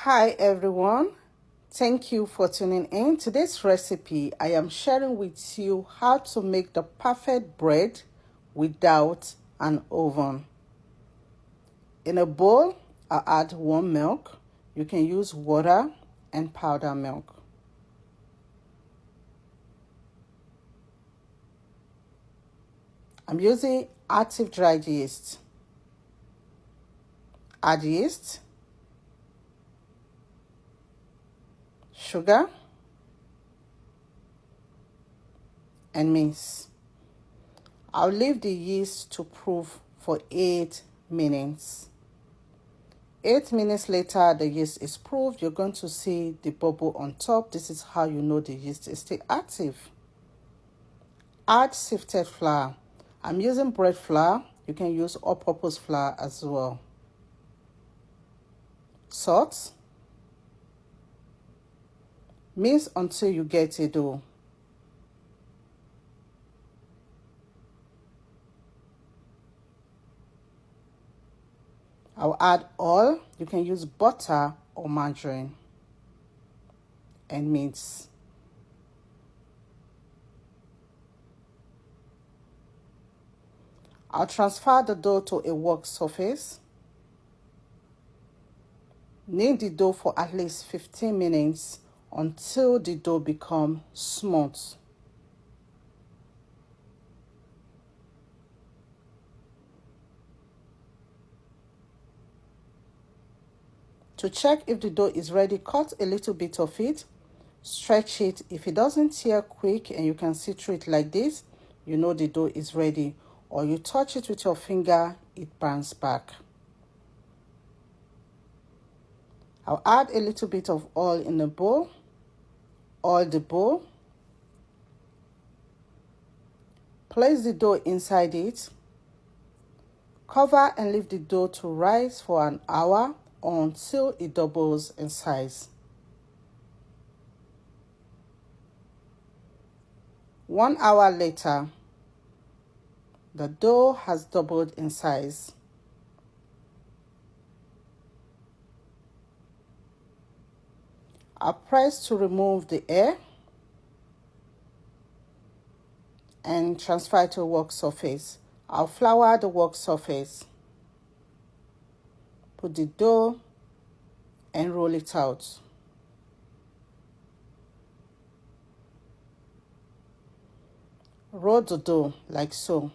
Hi everyone, thank you for tuning in. Today's recipe, I am sharing with you how to make the perfect bread without an oven. In a bowl, I'll add warm milk. You can use water and powder milk. I'm using active dried yeast. Add yeast, sugar, and mix. I'll leave the yeast to proof for 8 minutes. 8 minutes later, the yeast is proofed. You're going to see the bubble on top. This is how you know the yeast is still active. Add sifted flour. I'm using bread flour. You can use all-purpose flour as well. Salt. Mix until you get a dough. I'll add oil. You can use butter or margarine. And mix. I'll transfer the dough to a work surface. Knead the dough for at least 15 minutes until the dough becomes smooth. To check if the dough is ready, cut a little bit of it, stretch it. If it doesn't tear quick and you can see through it like this, you know the dough is ready. Or you touch it with your finger, it bounces back. I'll add a little bit of oil in the bowl. Oil the bowl. Place the dough inside it. Cover and leave the dough to rise for an hour or until it doubles in size. 1 hour later, the dough has doubled in size. I'll press to remove the air and transfer to a work surface. I'll flour the work surface. Put the dough and roll it out. Roll the dough like so.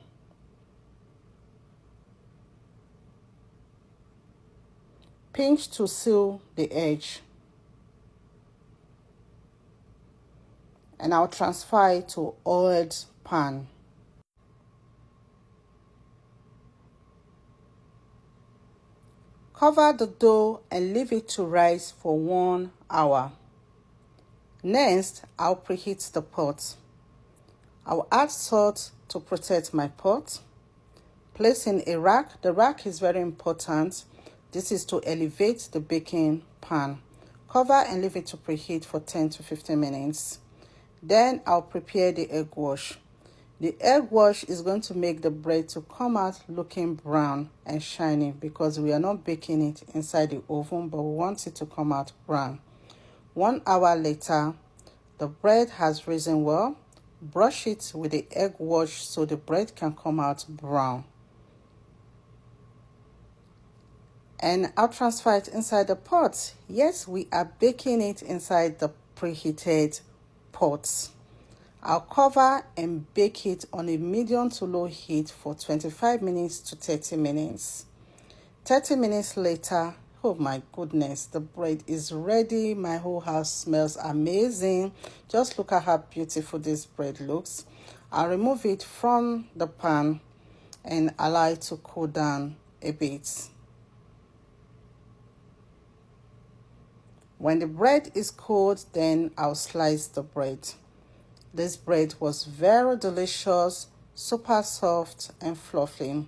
Pinch to seal the edge. And I'll transfer it to oiled pan. Cover the dough and leave it to rise for 1 hour. Next, I'll preheat the pot. I'll add salt to protect my pot. Place in a rack. The rack is very important. This is to elevate the baking pan. Cover and leave it to preheat for 10 to 15 minutes. Then I'll prepare the egg wash. The egg wash is going to make the bread to come out looking brown and shiny because we are not baking it inside the oven, but we want it to come out brown. 1 hour later, the bread has risen well. Brush it with the egg wash so the bread can come out brown. And I'll transfer it inside the pot. Yes, we are baking it inside the preheated pot. I'll cover and bake it on a medium to low heat for 25 minutes to 30 minutes. 30 minutes later, oh my goodness, the bread is ready. My whole house smells amazing. Just look at how beautiful this bread looks. I'll remove it from the pan and allow it to cool down a bit. When the bread is cold, then I'll slice the bread. This bread was very delicious, super soft and fluffy.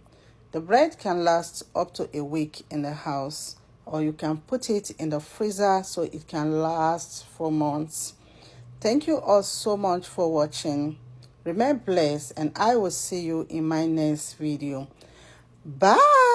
The bread can last up to a week in the house, or you can put it in the freezer so it can last for months. Thank you all so much for watching. Remain blessed and I will see you in my next video. Bye!